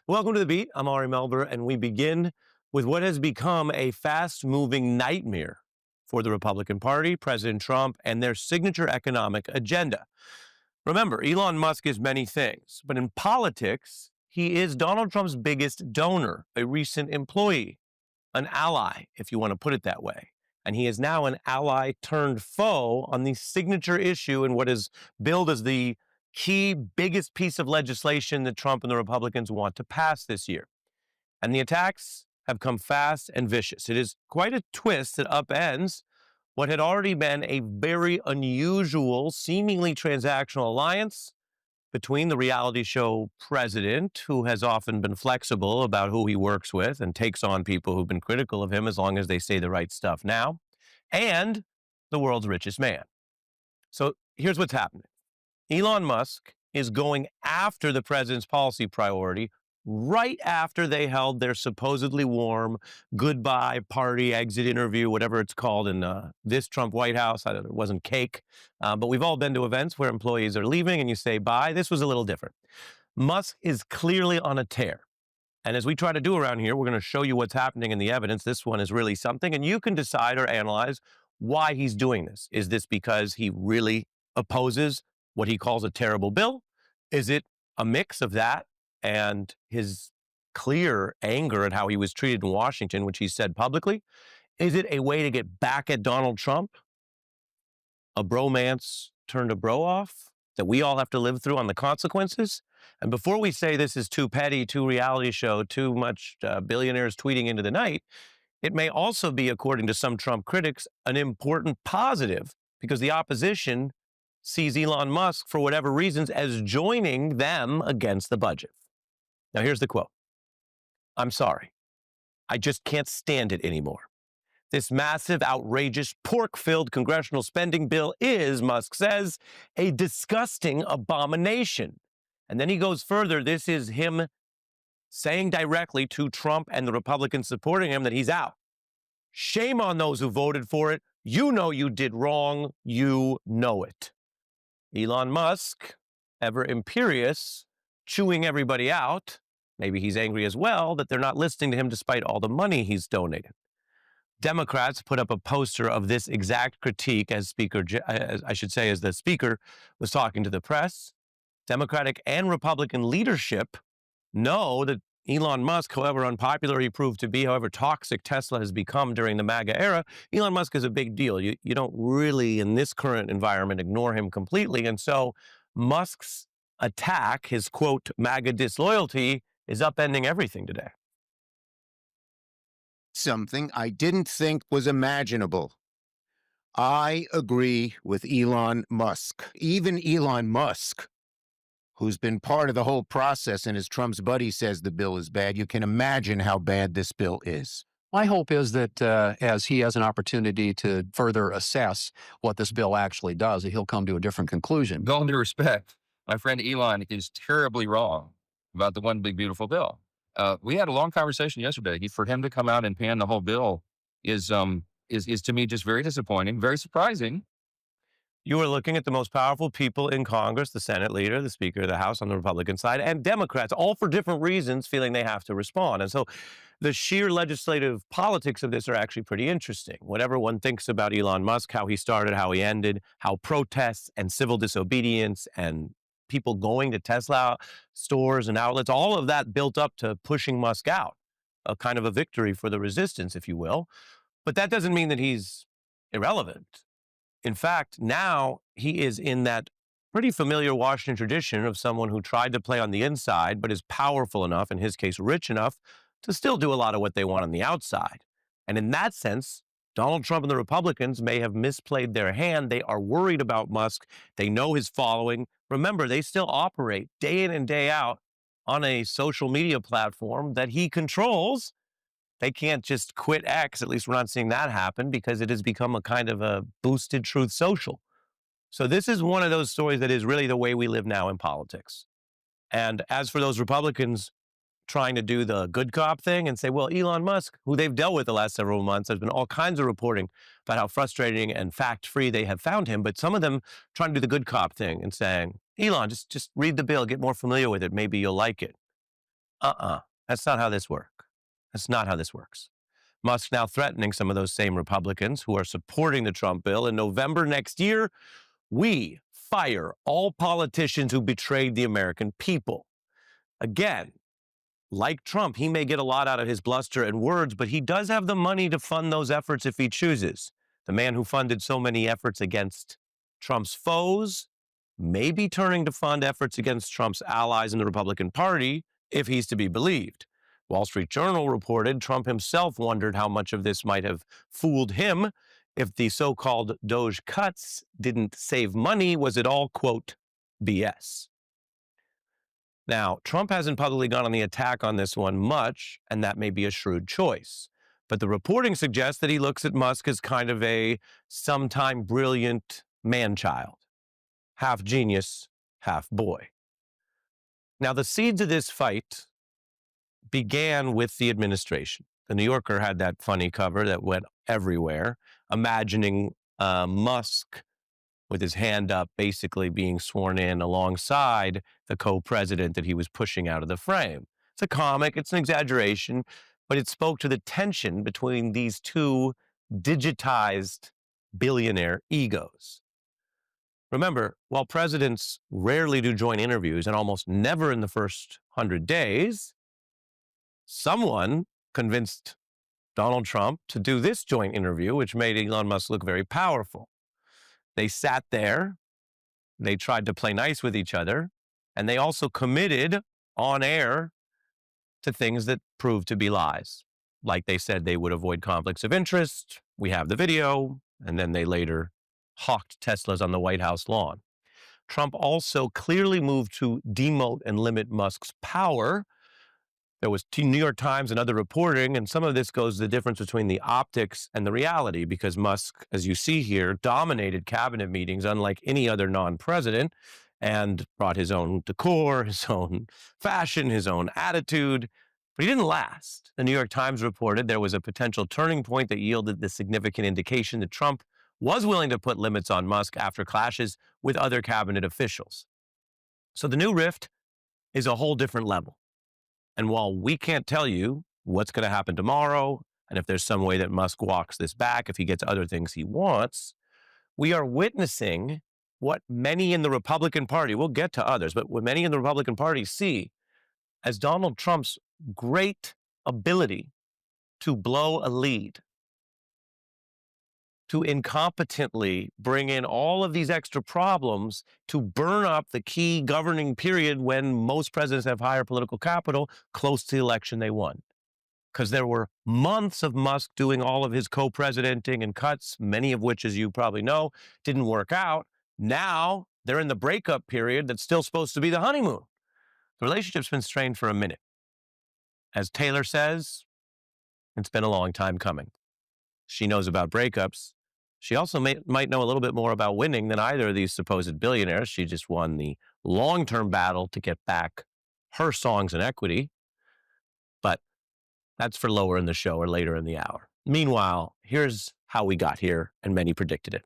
Welcome to The Beat. I'm Ari Melber, and we begin with what has become a fast-moving nightmare for the Republican Party, President Trump, and their signature economic agenda. Remember, Elon Musk is many things, but in politics, he is Donald Trump's biggest donor, a recent employee, an ally, if you want to put it that way. And he is now an ally turned foe on the signature issue in what is billed as the key biggest piece of legislation that Trump and the Republicans want to pass this year. And the attacks have come fast and vicious. It is quite a twist that upends what had already been a very unusual, seemingly transactional alliance between the reality show president, who has often been flexible about who he works with and takes on people who've been critical of him as long as they say the right stuff now, and the world's richest man. So here's what's happening. Elon Musk is going after the president's policy priority right after they held their supposedly warm goodbye party, exit interview, whatever it's called in this Trump White House. I don't know, it wasn't cake, but we've all been to events where employees are leaving and you say bye. This was a little different. Musk is clearly on a tear. And as we try to do around here, we're going to show you what's happening in the evidence. This one is really something, and you can decide or analyze why he's doing this. Is this because he really opposes what he calls a terrible bill? Is it a mix of that and his clear anger at how he was treated in Washington, which he said publicly? Is it a way to get back at Donald Trump? A bromance turned a bro off that we all have to live through on the consequences? And before we say this is too petty, too reality show, too much billionaires tweeting into the night, it may also be, according to some Trump critics, an important positive because the opposition sees Elon Musk, for whatever reasons, as joining them against the budget. Now, here's the quote. "I'm sorry. I just can't stand it anymore. This massive, outrageous, pork-filled congressional spending bill is," Musk says, "a disgusting abomination." And then he goes further. This is him saying directly to Trump and the Republicans supporting him that he's out. "Shame on those who voted for it. You know you did wrong. You know it." Elon Musk, ever imperious, chewing everybody out. Maybe he's angry as well that they're not listening to him despite all the money he's donated. Democrats put up a poster of this exact critique as as the speaker was talking to the press. Democratic and Republican leadership know that Elon Musk, however unpopular he proved to be, however toxic Tesla has become during the MAGA era, Elon Musk is a big deal. You don't really, in this current environment, ignore him completely. And so Musk's attack, his quote, MAGA disloyalty, is upending everything today. Something I didn't think was imaginable. I agree with Elon Musk. Even Elon Musk, who's been part of the whole process and as Trump's buddy says the bill is bad, you can imagine how bad this bill is. My hope is that as he has an opportunity to further assess what this bill actually does, that he'll come to a different conclusion. With all due respect, my friend Elon is terribly wrong about the one big beautiful bill. We had a long conversation yesterday. For him to come out and pan the whole bill is to me just very disappointing, very surprising. You are looking at the most powerful people in Congress, the Senate leader, the Speaker of the House on the Republican side, and Democrats, all for different reasons, feeling they have to respond. And so the sheer legislative politics of this are actually pretty interesting. Whatever one thinks about Elon Musk, how he started, how he ended, how protests and civil disobedience and people going to Tesla stores and outlets, all of that built up to pushing Musk out, a kind of a victory for the resistance, if you will. But that doesn't mean that he's irrelevant. In fact, now he is in that pretty familiar Washington tradition of someone who tried to play on the inside, but is powerful enough, in his case, rich enough, to still do a lot of what they want on the outside. And in that sense, Donald Trump and the Republicans may have misplayed their hand. They are worried about Musk. They know his following. Remember, they still operate day in and day out on a social media platform that he controls. They can't just quit X. At least we're not seeing that happen because it has become a kind of a boosted Truth Social. So this is one of those stories that is really the way we live now in politics. And as for those Republicans trying to do the good cop thing and say, well, Elon Musk, who they've dealt with the last several months, there's been all kinds of reporting about how frustrating and fact-free they have found him. But some of them trying to do the good cop thing and saying, Elon, just read the bill, get more familiar with it. Maybe you'll like it. That's not how this works. That's not how this works. Musk now threatening some of those same Republicans who are supporting the Trump bill. In November next year, we fire all politicians who betrayed the American people. Again, like Trump, he may get a lot out of his bluster and words, but he does have the money to fund those efforts if he chooses. The man who funded so many efforts against Trump's foes may be turning to fund efforts against Trump's allies in the Republican Party, if he's to be believed. Wall Street Journal reported Trump himself wondered how much of this might have fooled him. If the so-called Doge cuts didn't save money, was it all, quote, BS? Now, Trump hasn't publicly gone on the attack on this one much, and that may be a shrewd choice. But the reporting suggests that he looks at Musk as kind of a sometime brilliant man-child, half genius, half boy. Now, the seeds of this fight began with the administration. The New Yorker had that funny cover that went everywhere, imagining Musk with his hand up, basically being sworn in alongside the co-president that he was pushing out of the frame. It's a comic, it's an exaggeration, but it spoke to the tension between these two digitized billionaire egos. Remember, while presidents rarely do joint interviews and almost never in the first 100 days, someone convinced Donald Trump to do this joint interview, which made Elon Musk look very powerful. They sat there, they tried to play nice with each other, and they also committed on air to things that proved to be lies. Like they said they would avoid conflicts of interest. We have the video, and then they later hawked Teslas on the White House lawn. Trump also clearly moved to demote and limit Musk's power. There was New York Times and other reporting, and some of this goes to the difference between the optics and the reality, because Musk, as you see here, dominated cabinet meetings unlike any other non-president and brought his own decor, his own fashion, his own attitude, but he didn't last. The New York Times reported there was a potential turning point that yielded the significant indication that Trump was willing to put limits on Musk after clashes with other cabinet officials. So the new rift is a whole different level. And while we can't tell you what's going to happen tomorrow, and if there's some way that Musk walks this back, if he gets other things he wants, we are witnessing what many in the Republican Party, we'll get to others, but what many in the Republican Party see as Donald Trump's great ability to blow a lead, to incompetently bring in all of these extra problems to burn up the key governing period when most presidents have higher political capital close to the election they won. Because there were months of Musk doing all of his co-presidenting and cuts, many of which, as you probably know, didn't work out. Now they're in the breakup period that's still supposed to be the honeymoon. The relationship's been strained for a minute. As Taylor says, it's been a long time coming. She knows about breakups. She also might know a little bit more about winning than either of these supposed billionaires. She just won the long-term battle to get back her songs and equity. But that's for lower in the show or later in the hour. Meanwhile, here's how we got here, and many predicted it.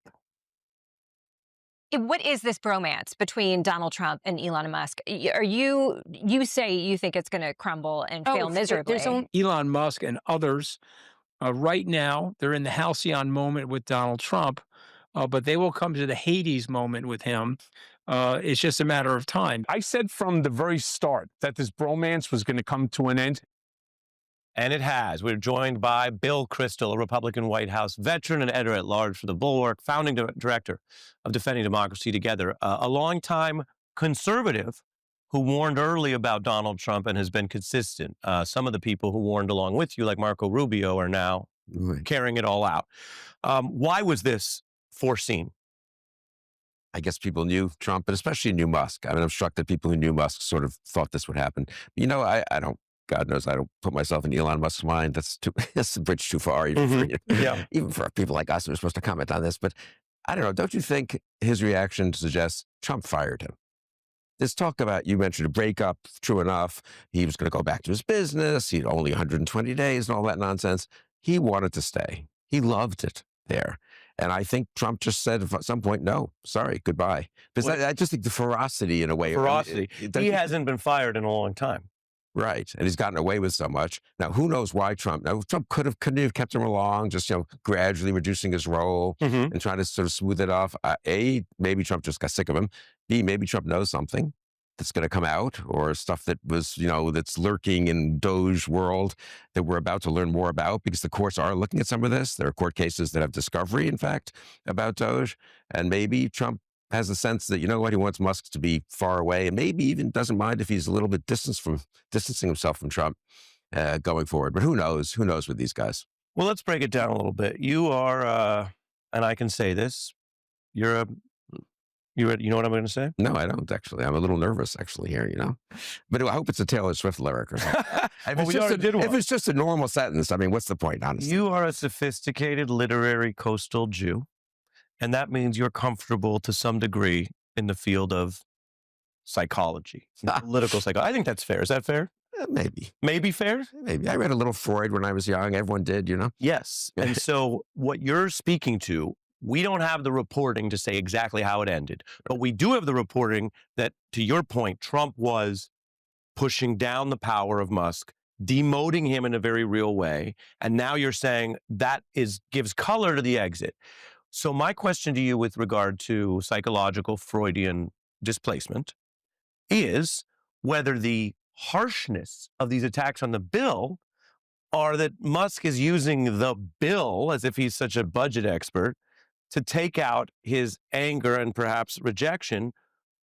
What is this bromance between Donald Trump and Elon Musk? You say you think it's going to crumble and fail miserably. Elon Musk and others. Right now, they're in the halcyon moment with Donald Trump, but they will come to the Hades moment with him. It's just a matter of time. I said from the very start that this bromance was going to come to an end. And it has. We're joined by Bill Kristol, a Republican White House veteran and editor-at-large for The Bulwark, founding director of Defending Democracy Together, a longtime conservative who warned early about Donald Trump and has been consistent. Some of the people who warned along with you, like Marco Rubio, are now carrying it all out. Why was this foreseen? I guess people knew Trump, but especially knew Musk. I mean, I'm struck that people who knew Musk sort of thought this would happen. You know, I don't, God knows, I don't put myself in Elon Musk's mind. That's a bridge too far, even, even for people like us who are supposed to comment on this. But I don't know, don't you think his reaction suggests Trump fired him? This talk about, you mentioned a breakup, true enough. He was going to go back to his business. He'd only 120 days and all that nonsense. He wanted to stay. He loved it there. And I think Trump just said at some point, no, sorry, goodbye. Because I just think the ferocity in a way. Ferocity. He hasn't been fired in a long time. Right. And he's gotten away with so much. Now, who knows why Trump? Now, Trump couldn't have kept him along, just, gradually reducing his role and trying to sort of smooth it off. A, maybe Trump just got sick of him. B, maybe Trump knows something that's going to come out, or stuff that was, that's lurking in Doge world that we're about to learn more about, because the courts are looking at some of this. There are court cases that have discovery, in fact, about Doge. And maybe Trump has a sense that, he wants Musk to be far away, and maybe even doesn't mind if he's a little bit distancing himself from Trump going forward. But who knows? Who knows with these guys? Well, let's break it down a little bit. You are, and I can say this, you know what I'm going to say? No, I don't, actually. I'm a little nervous, actually, here, But I hope it's a Taylor Swift lyric or something. If it's just a normal sentence, what's the point, honestly? You are a sophisticated literary coastal Jew, and that means you're comfortable to some degree in the field of psychology, political psychology. I think that's fair. Is that fair? Maybe. Maybe fair? Maybe. I read a little Freud when I was young. Everyone did, Yes. And so what you're speaking to, we don't have the reporting to say exactly how it ended, but we do have the reporting that, to your point, Trump was pushing down the power of Musk, demoting him in a very real way. And now you're saying that gives color to the exit. So my question to you with regard to psychological Freudian displacement is whether the harshness of these attacks on the bill are that Musk is using the bill, as if he's such a budget expert, to take out his anger and perhaps rejection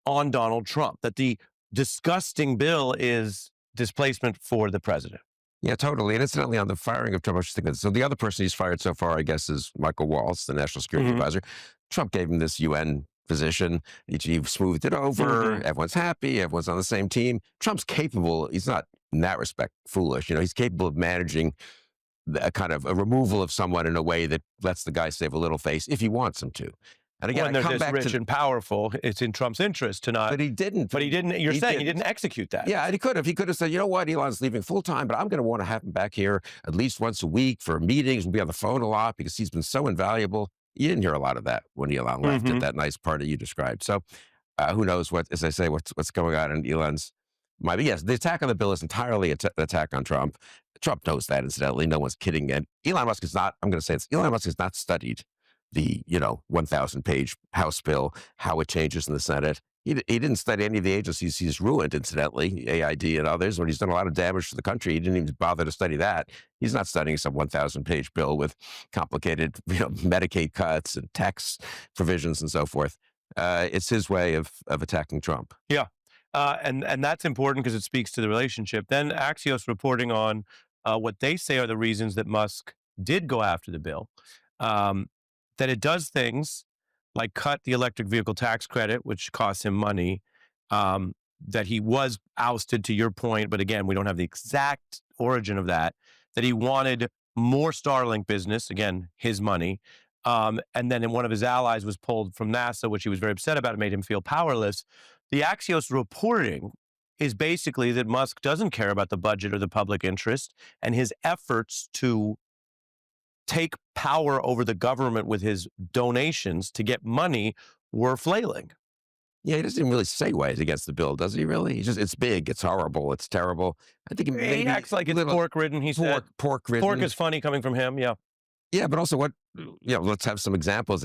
on Donald Trump, that the disgusting bill is displacement for the president. Yeah, totally. And incidentally, on the firing of Trump, I was thinking, so the other person he's fired so far, I guess, is Michael Waltz, the national security advisor. Trump gave him this UN position. He smoothed it over. Everyone's happy. Everyone's on the same team. Trump's capable. He's not, in that respect, foolish. He's capable of managing a kind of a removal of someone in a way that lets the guy save a little face if he wants him to. And again, when they're this rich and powerful, it's in Trump's interest to not. But he didn't. But he didn't. You're saying he didn't execute that. Yeah, and he could have. He could have said, you know what, Elon's leaving full time, but I'm going to want to have him back here at least once a week for meetings. We'll be on the phone a lot because he's been so invaluable. You didn't hear a lot of that when Elon left at that nice party you described. So who knows what, as I say, what's going on in Elon's mind. But yes, the attack on the bill is entirely an attack on Trump. Trump knows that, incidentally. No one's kidding. And Elon Musk is not, I'm going to say this, Elon Musk has not studied the, 1,000-page House bill, how it changes in the Senate. He didn't study any of the agencies he's ruined, incidentally, AID and others, when he's done a lot of damage to the country. He didn't even bother to study that. He's not studying some 1,000-page bill with complicated, Medicaid cuts and tax provisions and so forth. It's his way of attacking Trump. Yeah. And that's important because it speaks to the relationship. Then Axios reporting on what they say are the reasons that Musk did go after the bill, that it does things like cut the electric vehicle tax credit, which costs him money, that he was ousted, to your point, but again, we don't have the exact origin of that he wanted more Starlink business, again, his money, and then one of his allies was pulled from NASA, which he was very upset about. It made him feel powerless. The Axios reporting is basically that Musk doesn't care about the budget or the public interest, and his efforts to take power over the government with his donations to get money were flailing. Yeah, he doesn't even really say why he's against the bill, does he really? It's big, it's horrible, it's terrible. I think he acts like it's pork-ridden, he said. Pork-ridden. Pork is funny coming from him, yeah. Yeah, but also let's have some examples.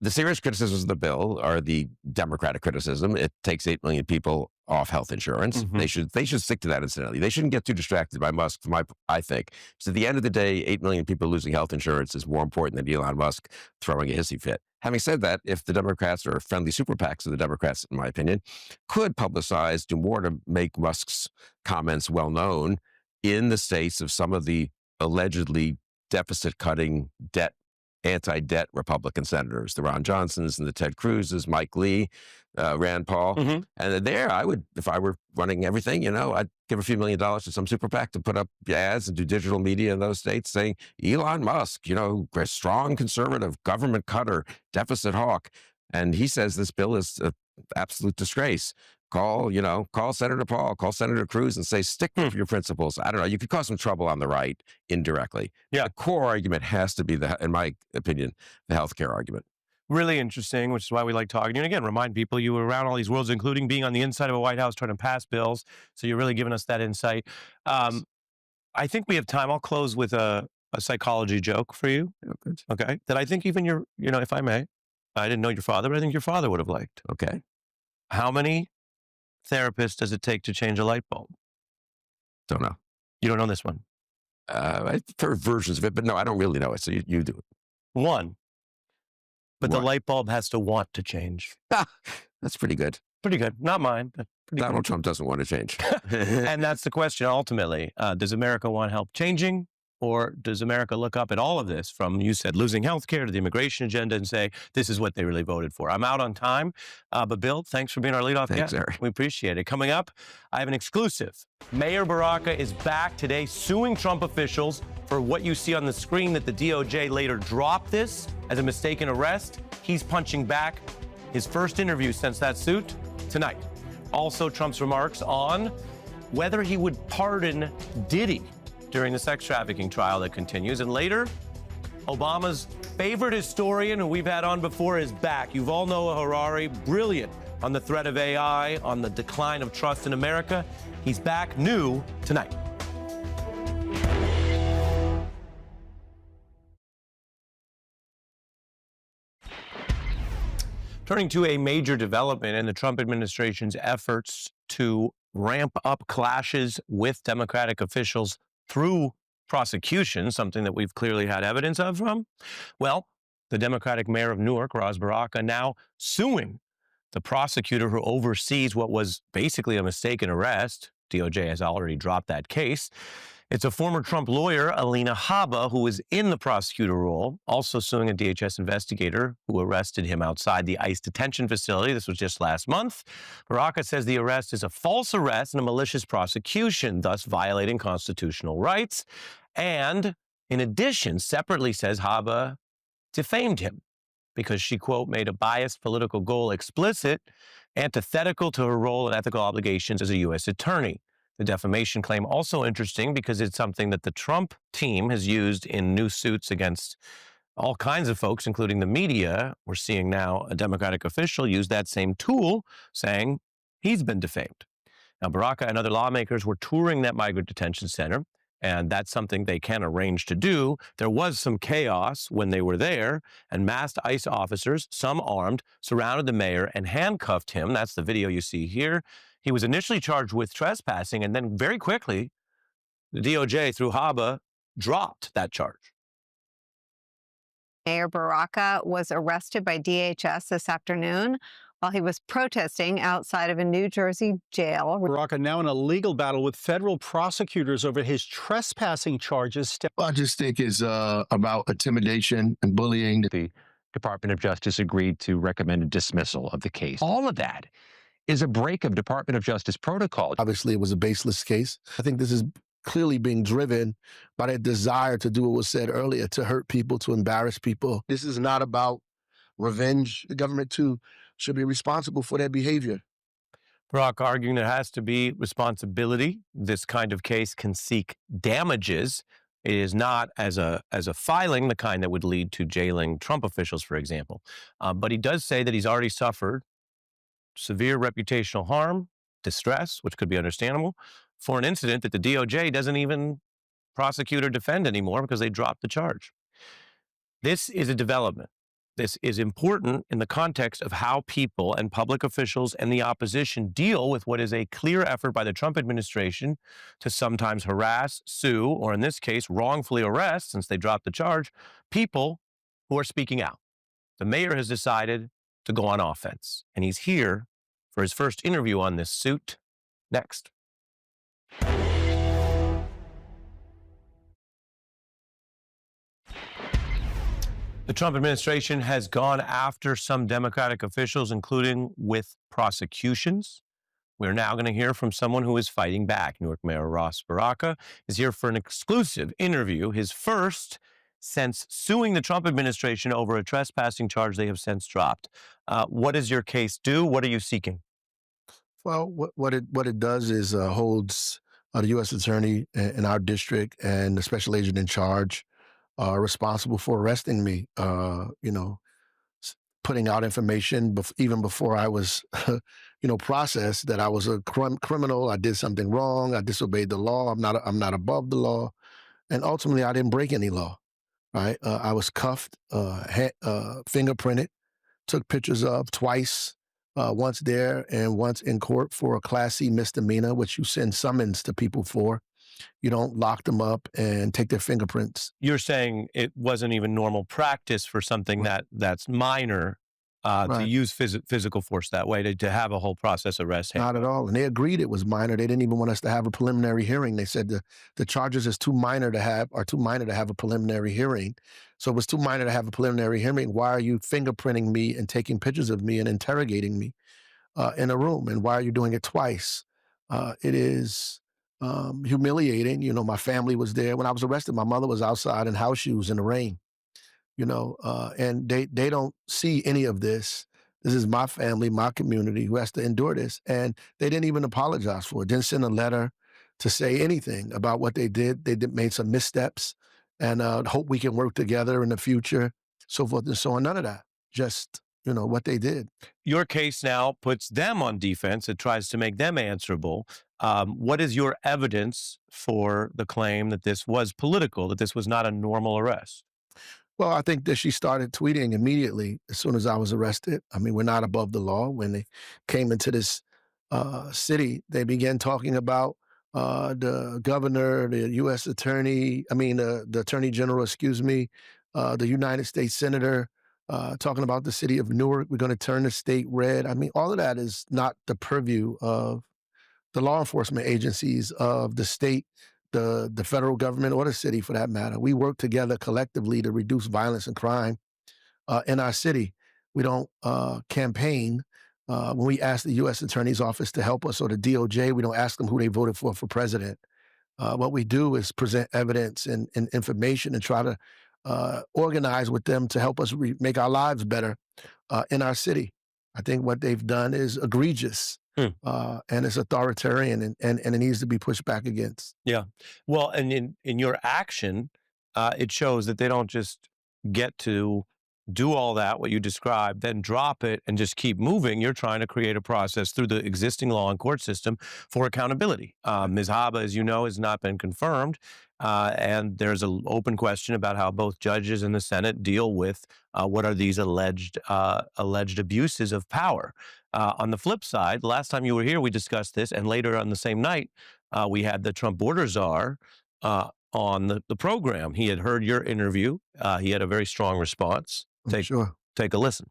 The serious criticisms of the bill are the Democratic criticism. It takes 8 million people off health insurance. They should stick to that, incidentally. They shouldn't get too distracted by Musk, I think. So at the end of the day, 8 million people losing health insurance is more important than Elon Musk throwing a hissy fit. Having said that, if the Democrats, or friendly super PACs of the Democrats, in my opinion, could publicize, do more to make Musk's comments well known in the states of some of the allegedly deficit-cutting, anti-debt Republican senators, the Ron Johnsons and the Ted Cruzes, Mike Lee, Rand Paul. And there, I would, if I were running everything, I'd give a few $1 million to some super PAC to put up ads and do digital media in those states saying, Elon Musk, a strong conservative, government cutter, deficit hawk. And he says this bill is an absolute disgrace. Call Senator Paul, call Senator Cruz and say, stick with your principles. I don't know. You could cause some trouble on the right indirectly. Yeah. The core argument has to be, in my opinion, the healthcare argument. Really interesting, which is why we like talking to you. And again, remind people you were around all these worlds, including being on the inside of a White House trying to pass bills. So you're really giving us that insight. I think we have time. I'll close with a psychology joke for you. Okay. That I think even if I may, I didn't know your father, but I think your father would have liked. Okay. How many therapists does it take to change a light bulb? Don't know. You don't know this one. I've heard versions of it, but no, I don't really know it. So you do it. One. But the One. light bulb has to want to change. That's pretty good. Pretty good. Not mine, but pretty Donald good. Trump doesn't want to change. And that's the question ultimately. Does America want help changing? Or does America look up at all of this, from, you said, losing health care to the immigration agenda, and say, this is what they really voted for? I'm out on time. But Bill, thanks for being our leadoff Thanks, guest. Eric. We appreciate it. Coming up, I have an exclusive. Mayor Baraka is back today suing Trump officials for what you see on the screen, that the DOJ later dropped this as a mistaken arrest. He's punching back. His first interview since that suit tonight. Also, Trump's remarks on whether he would pardon Diddy during the sex trafficking trial that continues. And later, Obama's favorite historian, who we've had on before, is back. Yuval Noah Harari, brilliant on the threat of AI, on the decline of trust in America. He's back new tonight. Turning to a major development in the Trump administration's efforts to ramp up clashes with Democratic officials through prosecution, something that we've clearly had evidence of from. Well, the Democratic mayor of Newark, Ras Baraka, now suing the prosecutor who oversees what was basically a mistaken arrest. DOJ has already dropped that case. It's a former Trump lawyer, Alina Habba, who was in the prosecutor role, also suing a DHS investigator who arrested him outside the ICE detention facility. This was just last month. Baraka says the arrest is a false arrest and a malicious prosecution, thus violating constitutional rights. And in addition, separately says Habba defamed him because she, quote, made a biased political goal explicit, antithetical to her role and ethical obligations as a U.S. attorney. The defamation claim also interesting because it's something that the Trump team has used in new suits against all kinds of folks, including the media. We're seeing now a Democratic official use that same tool, saying he's been defamed. Now, Baraka and other lawmakers were touring that migrant detention center, and that's something they can arrange to do. There was some chaos when they were there, and masked ICE officers, some armed, surrounded the mayor and handcuffed him. That's the video you see here. He was initially charged with trespassing, and then very quickly, the DOJ, through Habba, dropped that charge. Mayor Baraka was arrested by DHS this afternoon while he was protesting outside of a New Jersey jail. Baraka now in a legal battle with federal prosecutors over his trespassing charges. I just think it's about intimidation and bullying. The Department of Justice agreed to recommend a dismissal of the case. All of that is a break of Department of Justice protocol. Obviously, it was a baseless case. I think this is clearly being driven by that desire to do what was said earlier, to hurt people, to embarrass people. This is not about revenge. The government, too, should be responsible for their behavior. Baraka arguing there has to be responsibility. This kind of case can seek damages. It is not as a filing the kind that would lead to jailing Trump officials, for example. But he does say that he's already suffered severe reputational harm, distress, which could be understandable, for an incident that the DOJ doesn't even prosecute or defend anymore because they dropped the charge. This is a development. This is important in the context of how people and public officials and the opposition deal with what is a clear effort by the Trump administration to sometimes harass, sue, or in this case, wrongfully arrest, since they dropped the charge, people who are speaking out. The mayor has decided to go on offense, and he's here for his first interview on this suit next. The Trump administration has gone after some Democratic officials, including with prosecutions. We're now going to hear from someone who is fighting back. Newark Mayor Ras Baraka is here for an exclusive interview, his first since suing the Trump administration over a trespassing charge they have since dropped. What does your case do? What are you seeking? Well, what it does is holds the U.S. attorney in our district and the special agent in charge responsible for arresting me. putting out information even before I was, processed, that I was a criminal. I did something wrong. I disobeyed the law. I'm not above the law. And ultimately, I didn't break any law, right? I was cuffed, fingerprinted, took pictures of twice, once there and once in court for a Class C misdemeanor, which you send summons to people for. You don't lock them up and take their fingerprints. You're saying it wasn't even normal practice for something that's minor to use physical force that way, to have a whole process arrest. Not at all. And they agreed it was minor. They didn't even want us to have a preliminary hearing. They said the charges are too minor to have a preliminary hearing. So it was too minor to have a preliminary hearing. Why are you fingerprinting me and taking pictures of me and interrogating me in a room? And why are you doing it twice? It is humiliating. My family was there. When I was arrested, my mother was outside in house shoes in the rain, and they don't see any of this. This is my family, my community who has to endure this. And they didn't even apologize for it. Didn't send a letter to say anything about what they did. They made some missteps and hope we can work together in the future, so forth and so on. None of that. Just, what they did. Your case now puts them on defense. It tries to make them answerable. What is your evidence for the claim that this was political, that this was not a normal arrest? Well, I think that she started tweeting immediately as soon as I was arrested. I mean, we're not above the law. When they came into this city, they began talking about the governor, the U.S. attorney, the attorney general, the United States senator, talking about the city of Newark. We're going to turn the state red. I mean, all of that is not the purview of the law enforcement agencies of the state, the federal government, or the city for that matter. We work together collectively to reduce violence and crime in our city. We don't campaign. When we ask the U.S. Attorney's Office to help us, or the DOJ, we don't ask them who they voted for president. What we do is present evidence and information and try to organize with them to help us make our lives better in our city. I think what they've done is egregious. And it's authoritarian, and it needs to be pushed back against. Yeah. Well, and in your action, it shows that they don't just get to do all that, what you described, then drop it and just keep moving. You're trying to create a process through the existing law and court system for accountability. Ms. Habba, as you know, has not been confirmed. And there's an open question about how both judges in the Senate deal with what are these alleged abuses of power. On the flip side, last time you were here, we discussed this, and later on the same night, we had the Trump border czar on the program. He had heard your interview. He had a very strong response. Take a listen.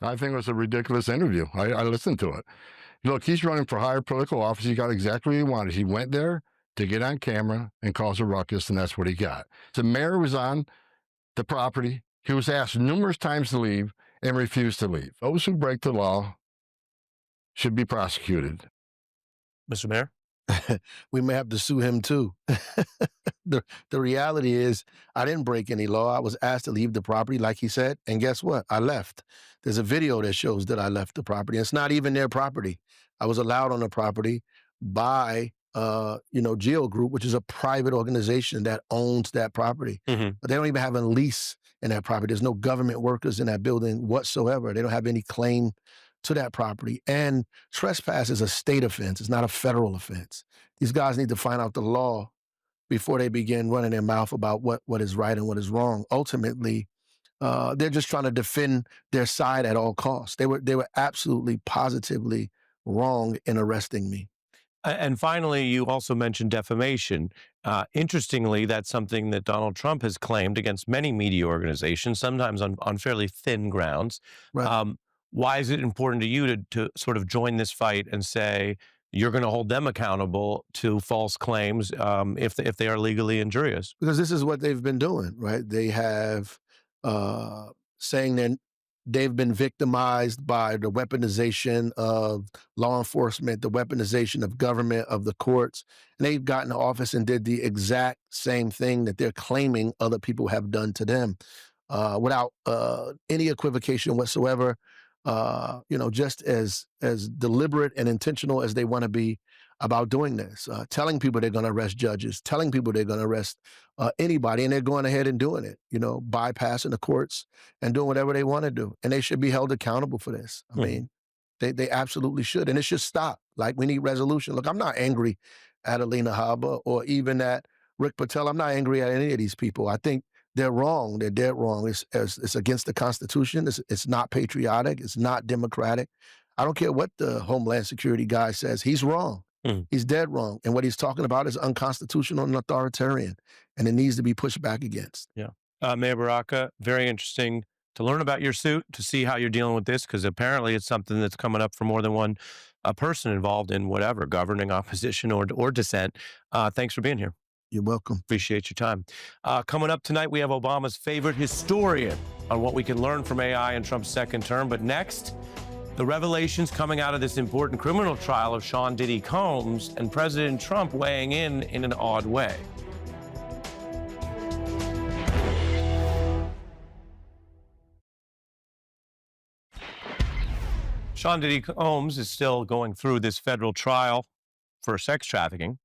I think it was a ridiculous interview. I listened to it. Look, he's running for higher political office. He got exactly what he wanted. He went there to get on camera and cause a ruckus, and that's what he got. The mayor was on the property. He was asked numerous times to leave and refused to leave. Those who break the law should be prosecuted. Mr. Mayor? We may have to sue him too. The reality is, I didn't break any law. I was asked to leave the property, like he said, and guess what? I left. There's a video that shows that I left the property. It's not even their property. I was allowed on the property by GEO Group, which is a private organization that owns that property. But they don't even have a lease in that property. There's no government workers in that building whatsoever. They don't have any claim to that property. And trespass is a state offense. It's not a federal offense. These guys need to find out the law before they begin running their mouth about what is right and what is wrong. Ultimately, they're just trying to defend their side at all costs. They were absolutely, positively wrong in arresting me. And finally, you also mentioned defamation. Interestingly, that's something that Donald Trump has claimed against many media organizations, sometimes on fairly thin grounds. Right. Why is it important to you to sort of join this fight and say you're going to hold them accountable to false claims if they are legally injurious? Because this is what they've been doing, right? They have saying that they've been victimized by the weaponization of law enforcement, the weaponization of government, of the courts. And they've gotten to office and did the exact same thing that they're claiming other people have done to them without any equivocation whatsoever. Just as deliberate and intentional as they want to be, about doing this, telling people they're going to arrest judges, telling people they're going to arrest anybody, and they're going ahead and doing it, bypassing the courts and doing whatever they want to do. And they should be held accountable for this. I mean, they absolutely should. And it should stop. Like, we need resolution. Look, I'm not angry at Alina Habba or even at Rick Patel. I'm not angry at any of these people. I think they're wrong. They're dead wrong. It's against the Constitution. It's not patriotic. It's not democratic. I don't care what the Homeland Security guy says. He's wrong. He's dead wrong. And what he's talking about is unconstitutional and authoritarian, and it needs to be pushed back against. Yeah. Mayor Baraka, very interesting to learn about your suit, to see how you're dealing with this, because apparently it's something that's coming up for more than one person involved in whatever, governing, opposition, or dissent. Thanks for being here. You're welcome. Appreciate your time. Coming up tonight, we have Obama's favorite historian on what we can learn from AI in Trump's second term. But next, the revelations coming out of this important criminal trial of Sean Diddy Combs, and President Trump weighing in an odd way. Sean Diddy Combs is still going through this federal trial for sex trafficking.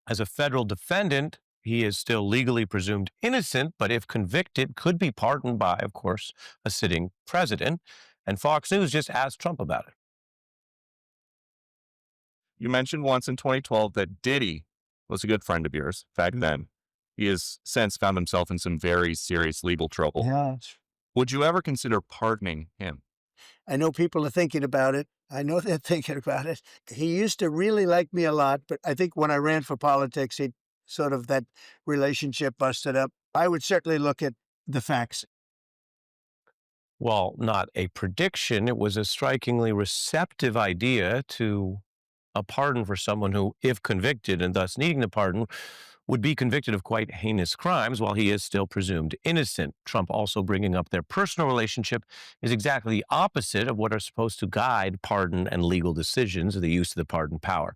As a federal defendant, he is still legally presumed innocent, but if convicted, could be pardoned by, of course, a sitting president. And Fox News just asked Trump about it. You mentioned once in 2012 that Diddy was a good friend of yours back then. He has since found himself in some very serious legal trouble. Yeah. Would you ever consider pardoning him? I know people are thinking about it. I know they're thinking about it. He used to really like me a lot, but I think when I ran for politics, that relationship busted up. I would certainly look at the facts. Well, not a prediction. It was a strikingly receptive idea to a pardon for someone who, if convicted and thus needing the pardon, would be convicted of quite heinous crimes while he is still presumed innocent. Trump also bringing up their personal relationship is exactly the opposite of what are supposed to guide pardon and legal decisions, or the use of the pardon power.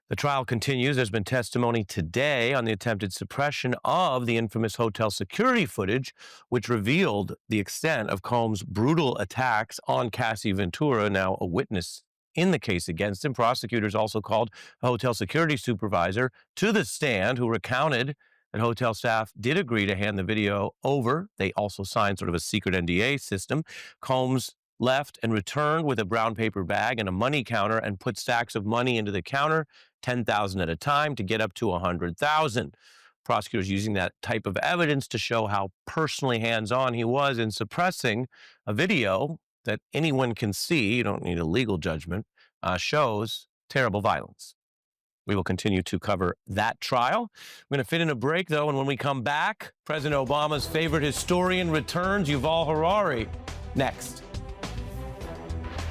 The trial continues. There's been testimony today on the attempted suppression of the infamous hotel security footage, which revealed the extent of Combs' brutal attacks on Cassie Ventura, now a witness in the case against him. Prosecutors also called a hotel security supervisor to the stand, who recounted that hotel staff did agree to hand the video over. They also signed sort of a secret NDA system. Combs left and returned with a brown paper bag and a money counter and put stacks of money into the counter, $10,000 at a time, to get up to $100,000. Prosecutors using that type of evidence to show how personally hands-on he was in suppressing a video that anyone can see, you don't need a legal judgment, shows terrible violence. We will continue to cover that trial. We're going to fit in a break, though, and when we come back, President Obama's favorite historian returns, Yuval Harari, next.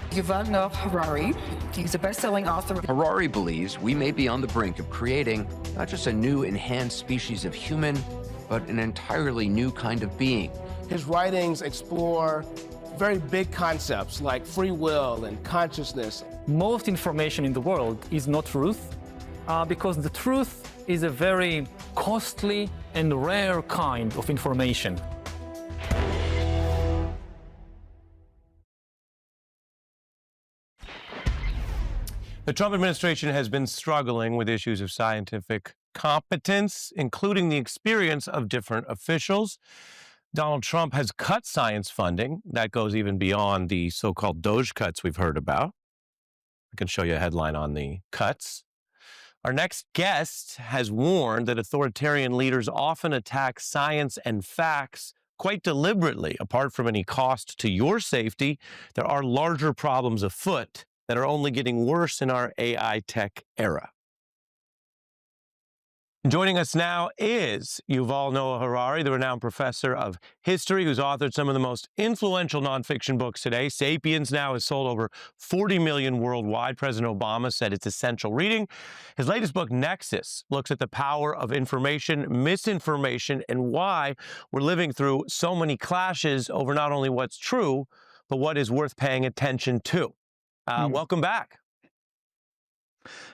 Yuval Noah Harari. He's a best-selling author. Harari believes we may be on the brink of creating not just a new enhanced species of human, but an entirely new kind of being. His writings explore very big concepts like free will and consciousness. Most information in the world is not truth, because the truth is a very costly and rare kind of information. The Trump administration has been struggling with issues of scientific competence, including the experience of different officials. Donald Trump has cut science funding. That goes even beyond the so-called DOGE cuts we've heard about. I can show you a headline on the cuts. Our next guest has warned that authoritarian leaders often attack science and facts quite deliberately. Apart from any cost to your safety, there are larger problems afoot that are only getting worse in our AI tech era. Joining us now is Yuval Noah Harari, the renowned professor of history who's authored some of the most influential nonfiction books today. Sapiens now has sold over 40 million worldwide. President Obama said it's essential reading. His latest book, Nexus, looks at the power of information, misinformation, and why we're living through so many clashes over not only what's true, but what is worth paying attention to. Welcome back.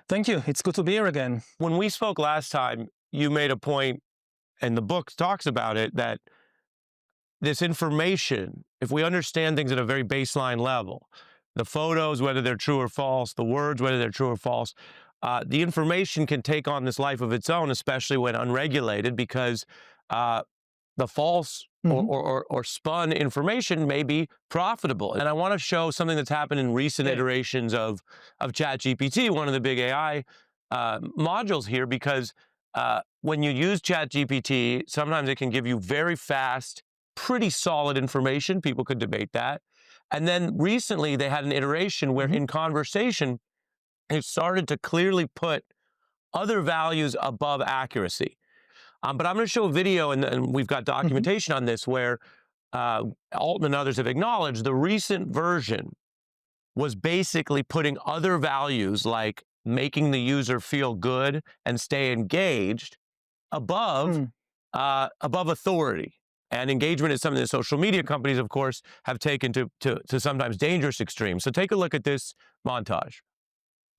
Thank you. It's good to be here again. When we spoke last time, you made a point, and the book talks about it, that this information, if we understand things at a very baseline level, the photos, whether they're true or false, the words, whether they're true or false, the information can take on this life of its own, especially when unregulated, because the false or spun information may be profitable. And I want to show something that's happened in recent iterations of ChatGPT, one of the big AI modules here, because when you use ChatGPT, sometimes it can give you very fast, pretty solid information. People could debate that. And then recently they had an iteration where in conversation, it started to clearly put other values above accuracy. But I'm going to show a video, and we've got documentation on this, where Altman and others have acknowledged the recent version was basically putting other values like making the user feel good and stay engaged above authority. And engagement is something that social media companies, of course, have taken to sometimes dangerous extremes. So take a look at this montage.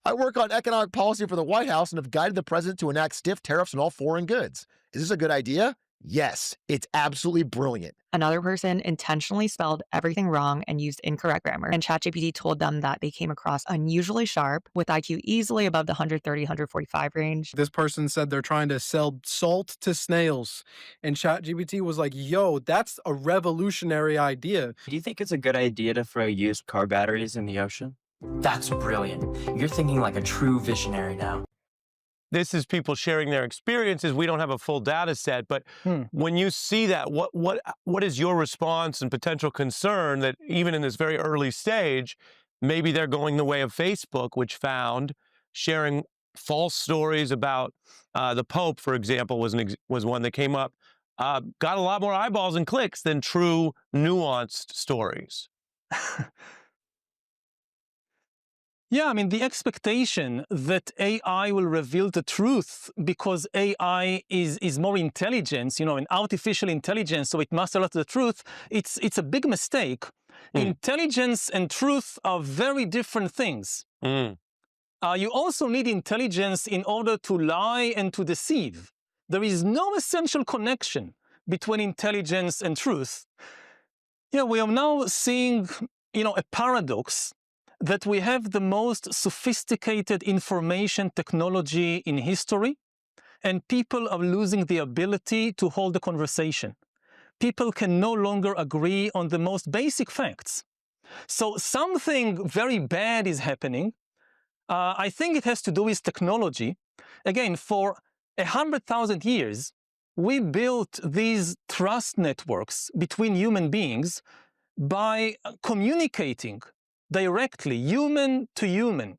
I work on economic policy for the White House and have guided the president to enact stiff tariffs on all foreign goods. Is this a good idea? Yes, it's absolutely brilliant. Another person intentionally spelled everything wrong and used incorrect grammar, and ChatGPT told them that they came across unusually sharp with IQ easily above the 130, 145 range. This person said they're trying to sell salt to snails, and ChatGPT was like, yo, that's a revolutionary idea. Do you think it's a good idea to throw used car batteries in the ocean? That's brilliant. You're thinking like a true visionary now. This is people sharing their experiences. We don't have a full data set, but when you see that, what is your response and potential concern that even in this very early stage, maybe they're going the way of Facebook, which found sharing false stories about the Pope, for example, was one that came up, got a lot more eyeballs and clicks than true, nuanced stories. Yeah, I mean, the expectation that AI will reveal the truth because AI is more intelligence, an artificial intelligence, so it must tell us the truth, it's a big mistake. Intelligence and truth are very different things. You also need intelligence in order to lie and to deceive. There is no essential connection between intelligence and truth. Yeah, we are now seeing, a paradox that we have the most sophisticated information technology in history, and people are losing the ability to hold a conversation. People can no longer agree on the most basic facts. So something very bad is happening. I think it has to do with technology. Again, for 100,000 years, we built these trust networks between human beings by communicating directly, human to human.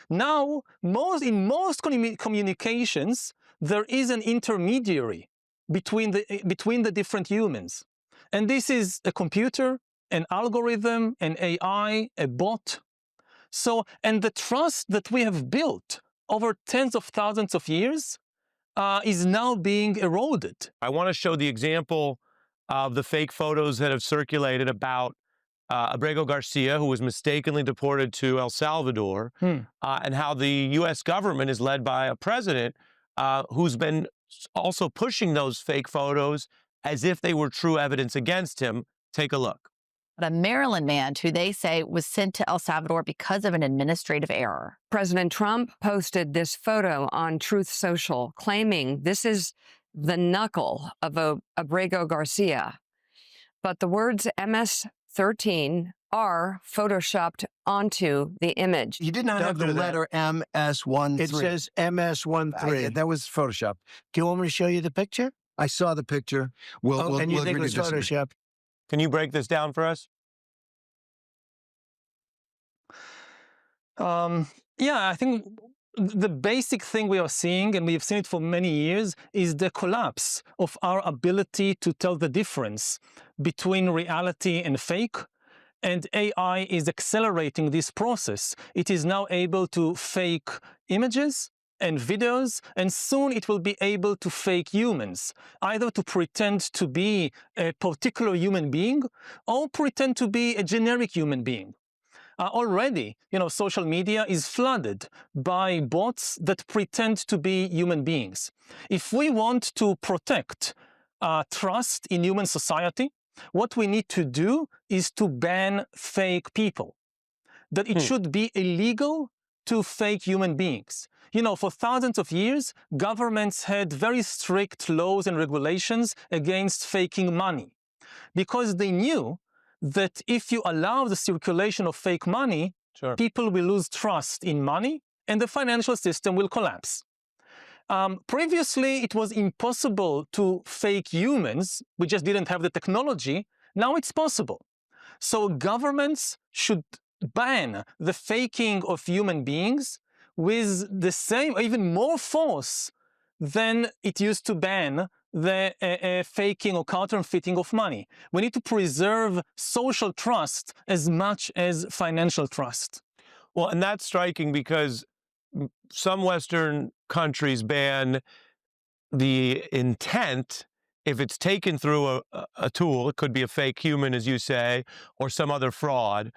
Now, in most communications, there is an intermediary between the different humans. And this is a computer, an algorithm, an AI, a bot. And the trust that we have built over tens of thousands of years is now being eroded. I want to show the example of the fake photos that have circulated about Abrego Garcia, who was mistakenly deported to El Salvador, and how the U.S. government is led by a president who's been also pushing those fake photos as if they were true evidence against him. Take a look. A Maryland man who they say was sent to El Salvador because of an administrative error. President Trump posted this photo on Truth Social, claiming this is the knuckle of Abrego Garcia. But the words MS-13 are photoshopped onto the image. You did not have the letter MS-13. It says MS-13. That was Photoshopped. Do you want me to show you the picture? I saw the picture. And you think it was Photoshopped? Can you break this down for us? Yeah, I think the basic thing we are seeing, and we've seen it for many years, is the collapse of our ability to tell the difference between reality and fake. And AI is accelerating this process. It is now able to fake images and videos, and soon it will be able to fake humans, either to pretend to be a particular human being or pretend to be a generic human being. Already, social media is flooded by bots that pretend to be human beings. If we want to protect trust in human society, what we need to do is to ban fake people. That it should be illegal to fake human beings. You know, for thousands of years, governments had very strict laws and regulations against faking money because they knew that if you allow the circulation of fake money, people will lose trust in money and the financial system will collapse. Previously, it was impossible to fake humans. We just didn't have the technology. Now it's possible. So governments should ban the faking of human beings with the same, even more force than it used to ban the faking or counterfeiting of money. We need to preserve social trust as much as financial trust. Well, and that's striking because some Western countries ban the intent if it's taken through a tool. It could be a fake human, as you say, or some other fraud.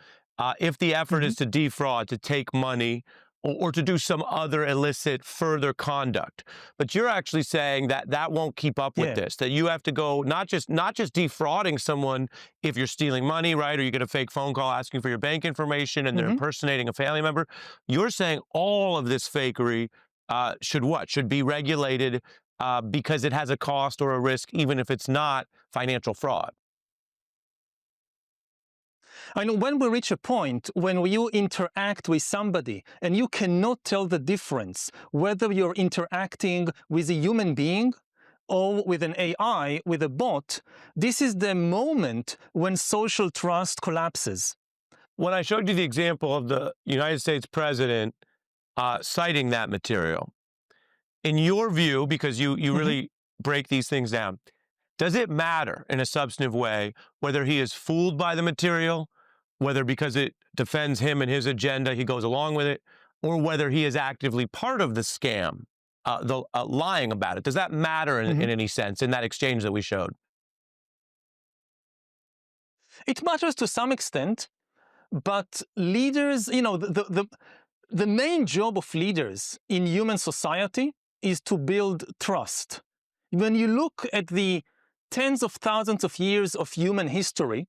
If the effort is to defraud, to take money, or to do some other illicit further conduct. But you're actually saying that that won't keep up with this, that you have to go not just defrauding someone if you're stealing money, right, or you get a fake phone call asking for your bank information and they're impersonating a family member. You're saying all of this fakery should be regulated because it has a cost or a risk, even if it's not financial fraud. I know when we reach a point when you interact with somebody and you cannot tell the difference whether you're interacting with a human being or with an AI, with a bot, this is the moment when social trust collapses. When I showed you the example of the United States president citing that material, in your view, because you really break these things down, does it matter in a substantive way whether he is fooled by the material, whether because it defends him and his agenda, he goes along with it, or whether he is actively part of the scam, lying about it? Does that matter in any sense in that exchange that we showed? It matters to some extent, but leaders, you know, the main job of leaders in human society is to build trust. When you look at the tens of thousands of years of human history,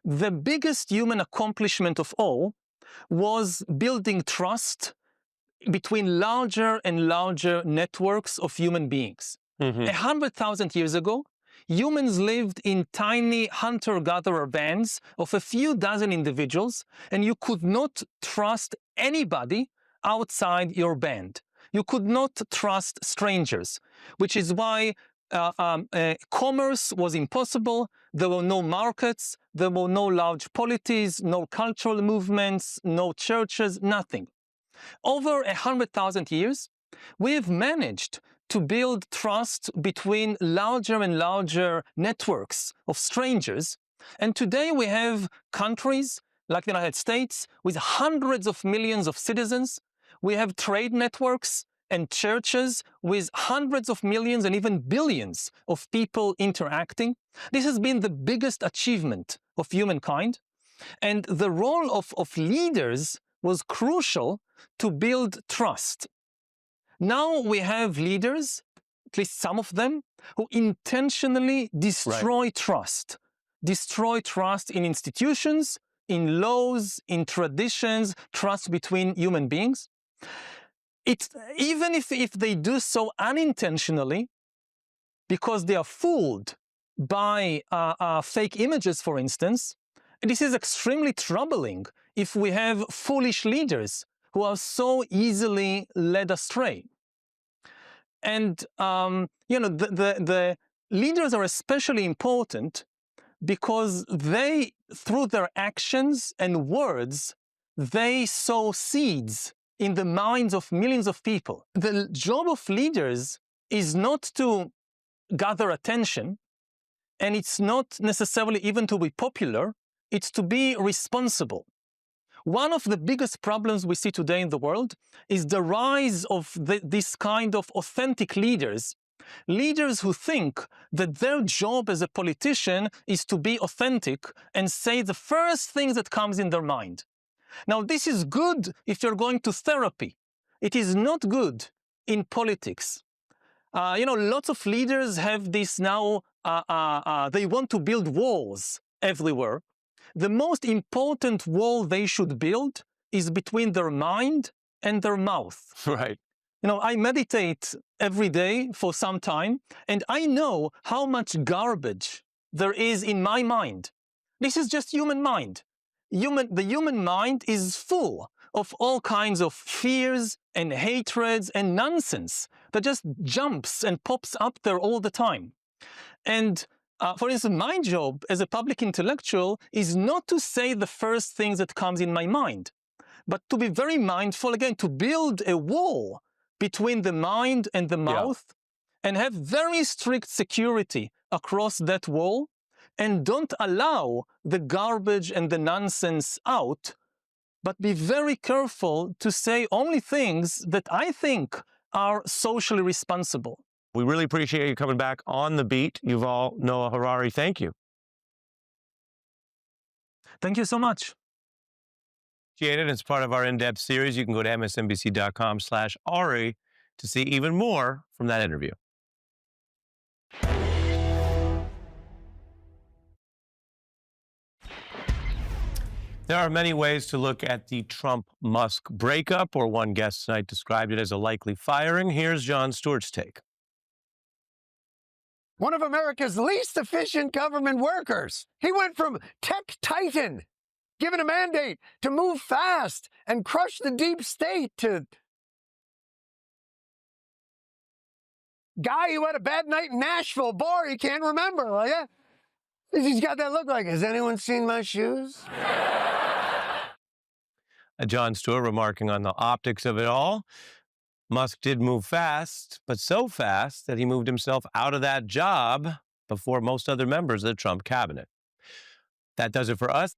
the biggest human accomplishment of all was building trust between larger and larger networks of human beings. 100,000 years ago, humans lived in tiny hunter-gatherer bands of a few dozen individuals, and you could not trust anybody outside your band. You could not trust strangers, which is why commerce was impossible. There were no markets, there were no large polities, no cultural movements, no churches, nothing. Over 100,000 years, we have managed to build trust between larger and larger networks of strangers. And today we have countries like the United States with hundreds of millions of citizens. We have trade networks and churches with hundreds of millions and even billions of people interacting. This has been the biggest achievement of humankind. And the role of leaders was crucial to build trust. Now we have leaders, at least some of them, who intentionally destroy trust. Destroy trust in institutions, in laws, in traditions, trust between human beings. Even if they do so unintentionally, because they are fooled by fake images, for instance, this is extremely troubling if we have foolish leaders who are so easily led astray. And, you know, the leaders are especially important because they, through their actions and words, they sow seeds in the minds of millions of people. The job of leaders is not to gather attention, and it's not necessarily even to be popular, it's to be responsible. One of the biggest problems we see today in the world is the rise of this kind of authentic leaders. Leaders who think that their job as a politician is to be authentic and say the first thing that comes in their mind. Now, this is good if you're going to therapy. It is not good in politics. You know, lots of leaders have this now, they want to build walls everywhere. The most important wall they should build is between their mind and their mouth. Right. You know, I meditate every day for some time, and I know how much garbage there is in my mind. This is just human mind. The human mind is full of all kinds of fears and hatreds and nonsense that just jumps and pops up there all the time. And for instance, my job as a public intellectual is not to say the first things that comes in my mind, but to be very mindful, again, to build a wall between the mind and the mouth, and have very strict security across that wall, and don't allow the garbage and the nonsense out, but be very careful to say only things that I think are socially responsible. We really appreciate you coming back on The Beat. Yuval Noah Harari, thank you. Thank you so much. Appreciate it. It's part of our in-depth series. You can go to msnbc.com/Ari to see even more from that interview. There are many ways to look at the Trump-Musk breakup, or one guest tonight described it as a likely firing. Here's Jon Stewart's take. One of America's least efficient government workers. He went from tech titan, given a mandate to move fast and crush the deep state, to guy who had a bad night in Nashville bar he can't remember. Like, yeah. He's got that look like, has anyone seen my shoes? Jon Stewart remarking on the optics of it all. Musk did move fast, but so fast that he moved himself out of that job before most other members of the Trump cabinet. That does it for us.